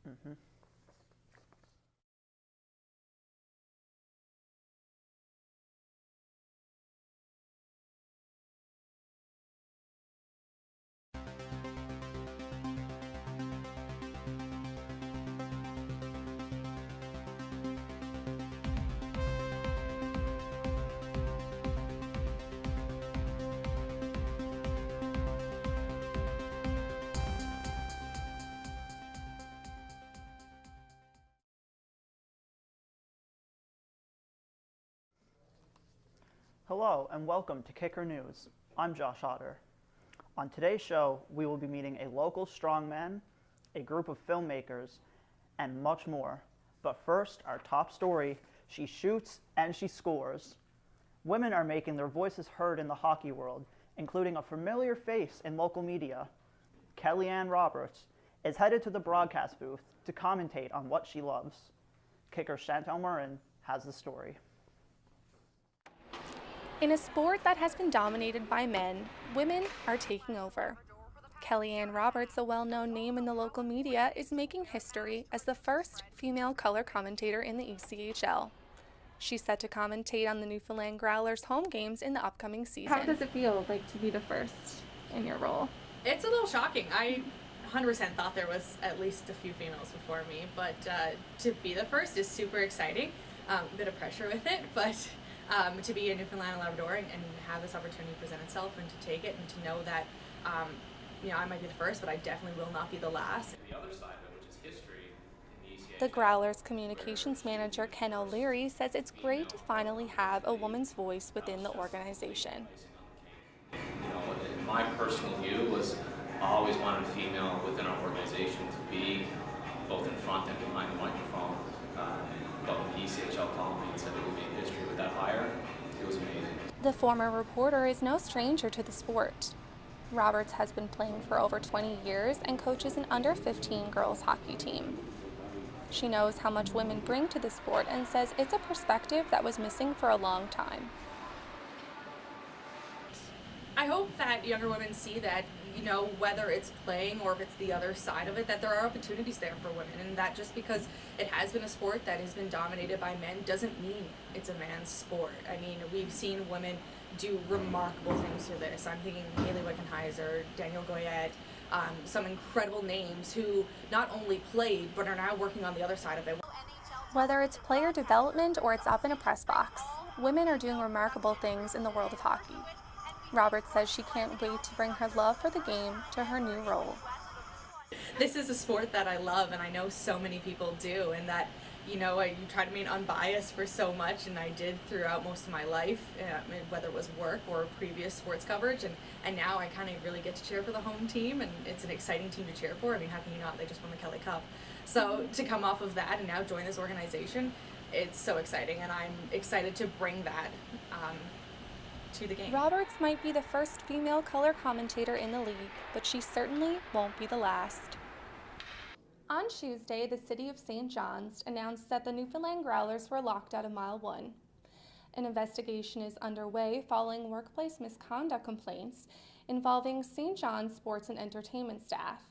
Mm-hmm. Hello and welcome to Kicker News. I'm Josh Otter. On today's show, we will be meeting a local strongman, a group of filmmakers, and much more. But first, our top story, she shoots and she scores. Women are making their voices heard in the hockey world, including a familiar face in local media. Kellyanne Roberts is headed to the broadcast booth to commentate on what she loves. Kicker Chantel Murrin has the story. In a sport that has been dominated by men, women are taking over. Kellyanne Roberts, a well-known name in the local media, is making history as the first female color commentator in the ECHL. She's set to commentate on the Newfoundland Growlers home games in the upcoming season. How does it feel like to be the first in your role? It's a little shocking. I 100% thought there was at least a few females before me, but to be the first is super exciting. A bit of pressure with it, but to be in Newfoundland and Labrador and have this opportunity present itself and to take it and to know that I might be the first, but I definitely will not be the last. The other side of it, which is history in the ECHL. The Growlers communications manager Ken O'Leary says it's great to finally have a woman's voice within the organization. In my personal view was I always wanted a female within our organization to be both in front and behind the microphone. But when the ECHL called me and said that we made history with that hire, it was amazing. The former reporter is no stranger to the sport. Roberts has been playing for over 20 years and coaches an under-15 girls hockey team. She knows how much women bring to the sport and says it's a perspective that was missing for a long time. I hope that younger women see that, whether it's playing or if it's the other side of it, that there are opportunities there for women, and that just because it has been a sport that has been dominated by men doesn't mean it's a man's sport. I mean, we've seen women do remarkable things through this. I'm thinking Haley Wickenheiser, Danielle Goyette, some incredible names who not only played but are now working on the other side of it. Whether it's player development or it's up in a press box, women are doing remarkable things in the world of hockey. Roberts says she can't wait to bring her love for the game to her new role. This is a sport that I love, and I know so many people do, and that, you try to remain unbiased for so much, and I did throughout most of my life, whether it was work or previous sports coverage, and now I kind of really get to cheer for the home team, and it's an exciting team to cheer for. I mean, how can you not? They just won the Kelly Cup. So to come off of that and now join this organization, it's so exciting, and I'm excited to bring that to the game. Roberts might be the first female color commentator in the league, but she certainly won't be the last. On Tuesday, the city of St. John's announced that the Newfoundland Growlers were locked out of Mile 1. An investigation is underway following workplace misconduct complaints involving St. John's sports and entertainment staff.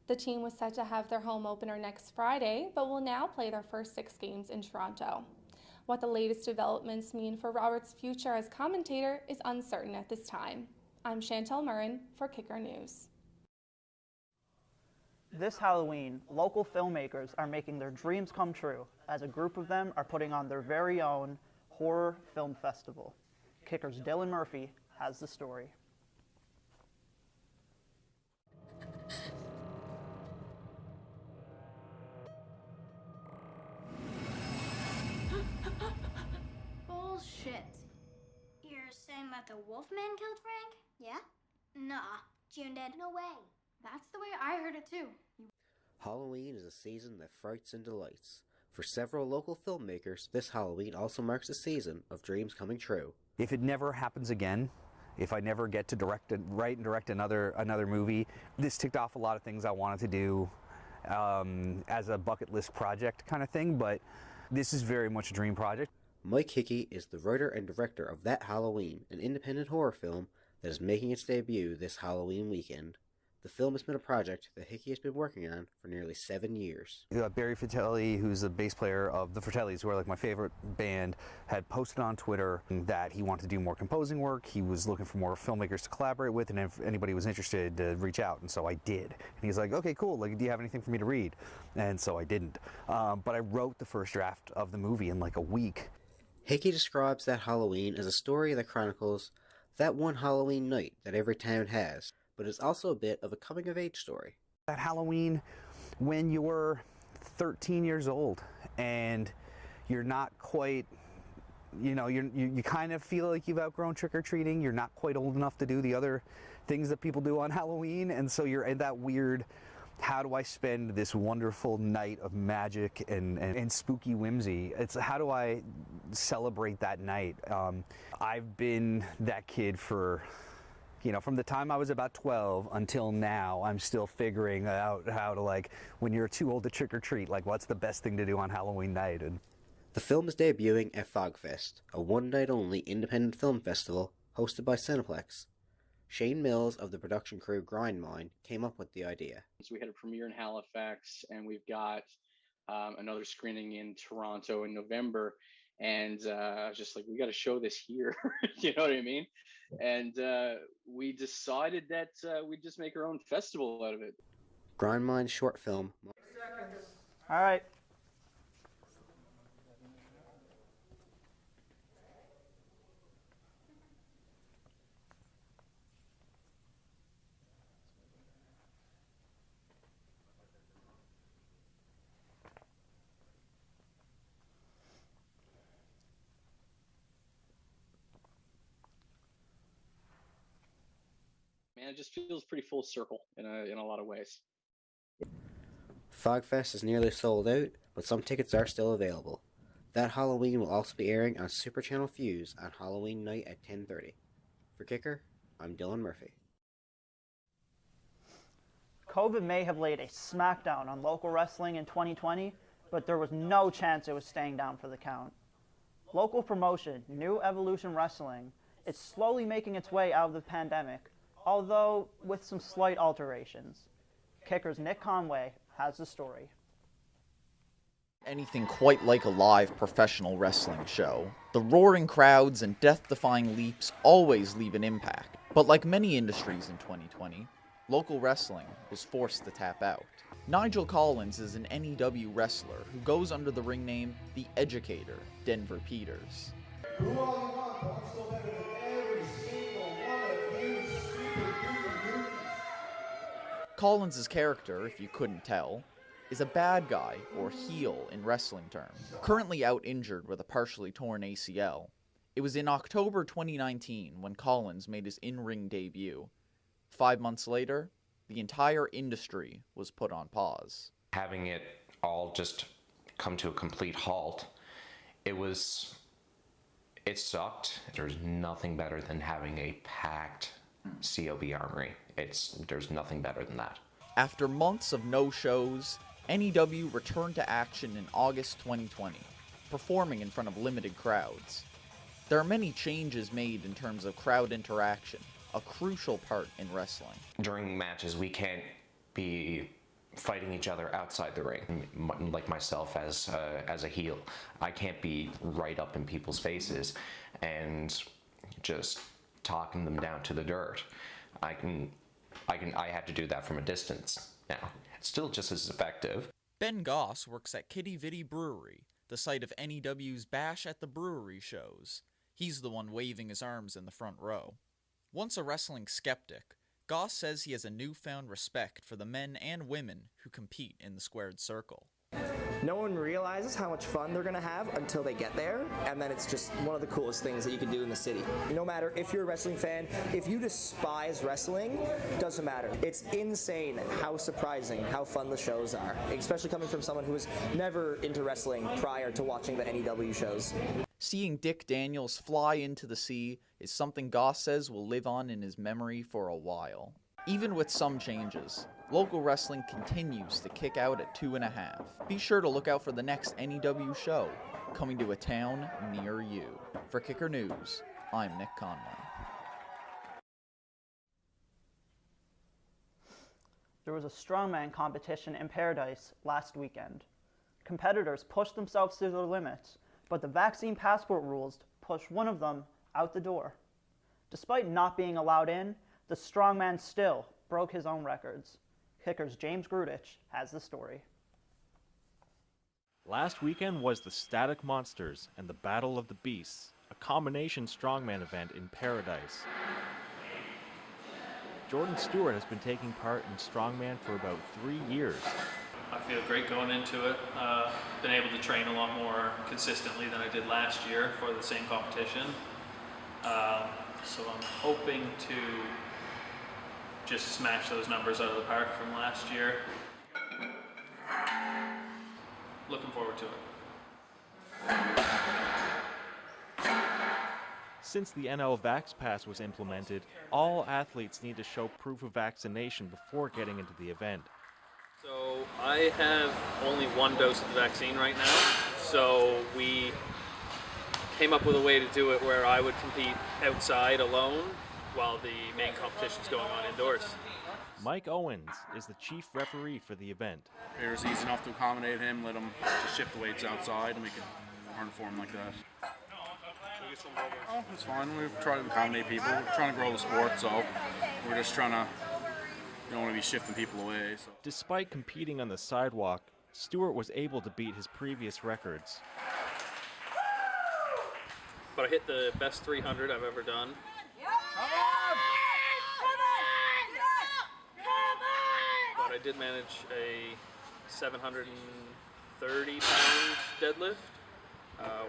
The team was set to have their home opener next Friday, but will now play their first 6 games in Toronto. What the latest developments mean for Roberts' future as commentator is uncertain at this time. I'm Chantel Murrin for Kicker News. This Halloween, local filmmakers are making their dreams come true as a group of them are putting on their very own horror film festival. Kicker's Dylan Murphy has the story. Bullshit. You're saying that the Wolfman killed Frank? Yeah? Nah, June did. No way. That's the way I heard it too. Halloween is a season that frights and delights. For several local filmmakers, this Halloween also marks a season of dreams coming true. If it never happens again, if I never get to write and direct another movie, this ticked off a lot of things I wanted to do as a bucket list project kind of thing, but this is very much a dream project. Mike Hickey is the writer and director of That Halloween, an independent horror film that is making its debut this Halloween weekend. The film has been a project that Hickey has been working on for nearly 7 years. Barry Fratelli, who's the bass player of the Fratellis, who are like my favorite band, had posted on Twitter that he wanted to do more composing work. He was looking for more filmmakers to collaborate with, and if anybody was interested, to reach out. And so I did. And he's like, okay, cool. Like, do you have anything for me to read? And so I didn't. But I wrote the first draft of the movie in like a week. Hickey describes that Halloween as a story that chronicles that one Halloween night that every town has, but it's also a bit of a coming-of-age story. That Halloween when you're 13 years old and you're not quite, you know, you kind of feel like you've outgrown trick-or-treating. You're not quite old enough to do the other things that people do on Halloween, and so you're in that weird, how do I spend this wonderful night of magic and spooky whimsy? It's how do I celebrate that night? I've been that kid for, you know, from the time I was about 12 until now. I'm still figuring out how to, like, when you're too old to trick-or-treat, like, what's the best thing to do on Halloween night? And the film is debuting at Fogfest, a one-night-only independent film festival hosted by Cineplex. Shane Mills of the production crew Grindmine came up with the idea. So we had a premiere in Halifax, and we've got another screening in Toronto in November. And I was just like, we got to show this here. You know what I mean? And we decided that we'd just make our own festival out of it. Grindmine's short film. All right. Man, it just feels pretty full circle in a lot of ways. Fogfest is nearly sold out, but some tickets are still available. That Halloween will also be airing on Super Channel Fuse on Halloween night at 10:30. For Kicker, I'm Dylan Murphy. COVID may have laid a smackdown on local wrestling in 2020, but there was no chance it was staying down for the count. Local promotion, New Evolution Wrestling, is slowly making its way out of the pandemic, although with some slight alterations. Kicker's Nick Conway has the story. Anything quite like a live professional wrestling show, the roaring crowds and death-defying leaps always leave an impact. But like many industries in 2020, local wrestling was forced to tap out. Nigel Collins is an NEW wrestler who goes under the ring name The Educator, Denver Peters. Collins' character, if you couldn't tell, is a bad guy, or heel in wrestling terms. Currently out injured with a partially torn ACL, it was in October 2019 when Collins made his in-ring debut. 5 months later, the entire industry was put on pause. Having it all just come to a complete halt, it sucked. There's nothing better than having a packed COB Armory. There's nothing better than that. After months of no shows, NEW returned to action in August 2020, performing in front of limited crowds. There are many changes made in terms of crowd interaction, a crucial part in wrestling. During matches, we can't be fighting each other outside the ring. Like myself as a heel, I can't be right up in people's faces and just talking them down to the dirt. I have to do that from a distance now. It's still just as effective. Ben Goss works at Kitty Vitty Brewery, the site of NEW's Bash at the Brewery shows. He's the one waving his arms in the front row. Once a wrestling skeptic, Goss says he has a newfound respect for the men and women who compete in the squared circle. No one realizes how much fun they're going to have until they get there, and then it's just one of the coolest things that you can do in the city. No matter if you're a wrestling fan, if you despise wrestling, doesn't matter. It's insane how surprising, how fun the shows are, especially coming from someone who was never into wrestling prior to watching the NEW shows. Seeing Dick Daniels fly into the sea is something Goss says will live on in his memory for a while. Even with some changes, local wrestling continues to kick out at 2.5. Be sure to look out for the next NEW show, coming to a town near you. For Kicker News, I'm Nick Conway. There was a strongman competition in Paradise last weekend. Competitors pushed themselves to their limits, but the vaccine passport rules pushed one of them out the door. Despite not being allowed in, the strongman still broke his own records. Kicker's James Grudich has the story. Last weekend was the Static Monsters and the Battle of the Beasts, a combination strongman event in Paradise. Jordan Stewart has been taking part in strongman for about 3 years. I feel great going into it. Been able to train a lot more consistently than I did last year for the same competition. So I'm hoping to just smash those numbers out of the park from last year. Looking forward to it. Since the NL Vax Pass was implemented, all athletes need to show proof of vaccination before getting into the event. So I have only 1 dose of the vaccine right now, so we came up with a way to do it where I would compete outside alone while the main competition's going on indoors. Mike Owens is the chief referee for the event. It was easy enough to accommodate him, let him just shift the weights outside, and we could run for him like that. Oh, it's fine. We're trying to accommodate people. We're trying to grow the sport, so we're just trying to, don't want to be shifting people away. So. Despite competing on the sidewalk, Stewart was able to beat his previous records. But I hit the best 300 I've ever done. But I did manage a 730-pound deadlift,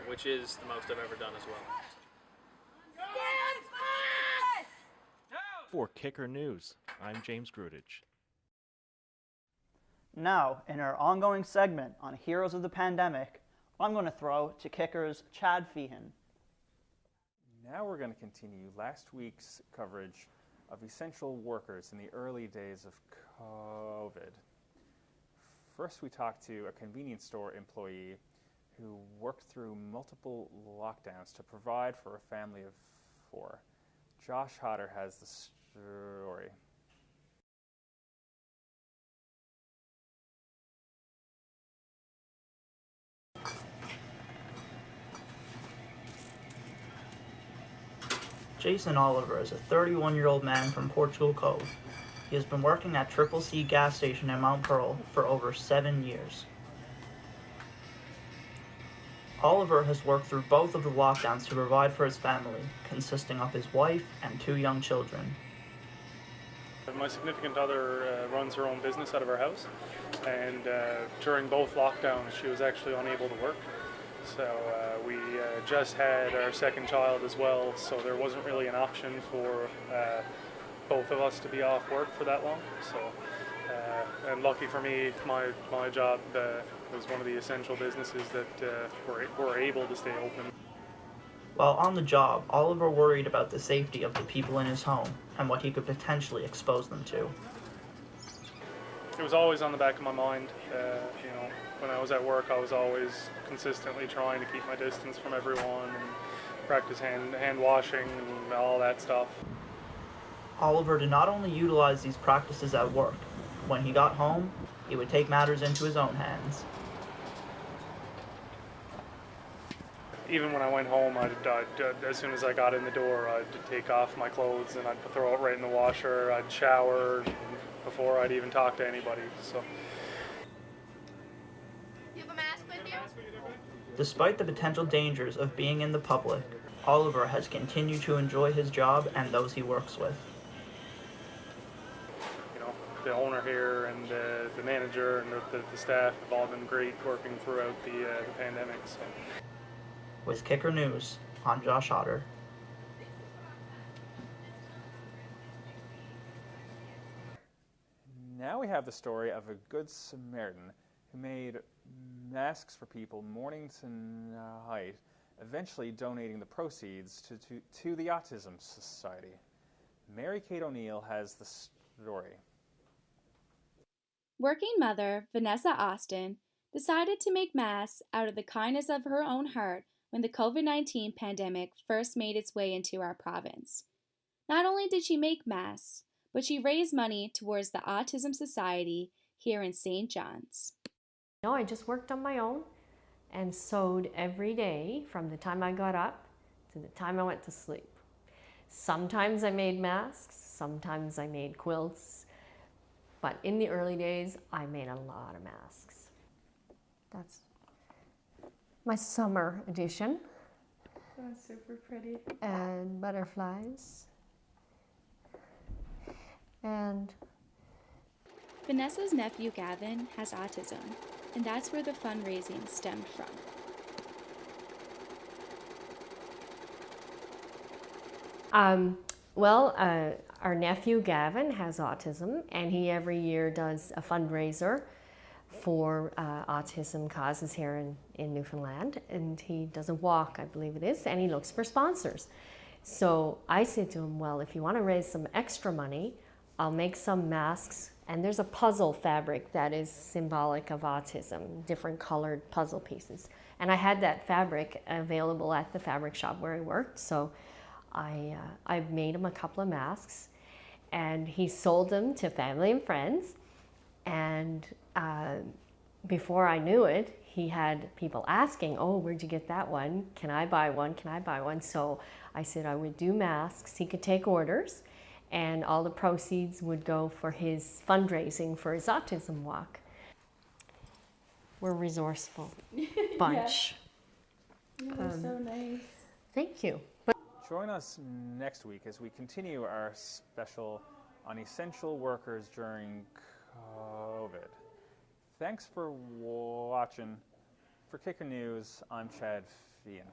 which is the most I've ever done as well. For Kicker News, I'm James Grudich. Now, in our ongoing segment on Heroes of the Pandemic, I'm going to throw to Kicker's Chad Feehan. Now we're going to continue last week's coverage of essential workers in the early days of COVID. First, we talked to a convenience store employee who worked through multiple lockdowns to provide for a family of 4. Josh Hodder has the story. Jason Oliver is a 31-year-old man from Portugal Cove. He has been working at Triple C gas station in Mount Pearl for over 7 years. Oliver has worked through both of the lockdowns to provide for his family, consisting of his wife and 2 young children. My significant other runs her own business out of her house, and during both lockdowns she was actually unable to work. So we just had our second child as well, so there wasn't really an option for both of us to be off work for that long. So, and lucky for me, my job was one of the essential businesses that were able to stay open. While on the job, Oliver worried about the safety of the people in his home and what he could potentially expose them to. It was always on the back of my mind. When I was at work, I was always consistently trying to keep my distance from everyone and practice hand washing and all that stuff. Oliver did not only utilize these practices at work. When he got home, he would take matters into his own hands. Even when I went home, as soon as I got in the door, I'd take off my clothes and I'd throw it right in the washer. I'd shower before I'd even talk to anybody. So. You have a mask with you? Despite the potential dangers of being in the public, Oliver has continued to enjoy his job and those he works with. The owner here and the manager and the staff have all been great working throughout the pandemic. So. With Kicker News, I'm Josh Hodder. Now we have the story of a Good Samaritan who made masks for people morning to night, eventually donating the proceeds to the Autism Society. Mary Kate O'Neill has the story. Working mother Vanessa Austin decided to make masks out of the kindness of her own heart when the COVID-19 pandemic first made its way into our province. Not only did she make masks, but she raised money towards the Autism Society here in St. John's. No, I just worked on my own and sewed every day from the time I got up to the time I went to sleep. Sometimes I made masks, sometimes I made quilts, but in the early days, I made a lot of masks. That's my summer edition. That's super pretty. And butterflies. And Vanessa's nephew Gavin has autism, and that's where the fundraising stemmed from. Our nephew Gavin has autism, and he every year does a fundraiser for autism causes here in Newfoundland, and he does a walk, I believe it is, and he looks for sponsors. So I said to him, well, if you want to raise some extra money, I'll make some masks, and there's a puzzle fabric that is symbolic of autism, different colored puzzle pieces. And I had that fabric available at the fabric shop where I worked, so I made him a couple of masks, and he sold them to family and friends, and before I knew it, he had people asking, oh, where'd you get that one? Can I buy one? Can I buy one? So I said I would do masks. He could take orders, and all the proceeds would go for his fundraising for his autism walk. We're a resourceful bunch. Yeah. You're so nice. Thank you. Join us next week as we continue our special on essential workers during COVID. Thanks for watching. For Kicker News, I'm Chad Fian.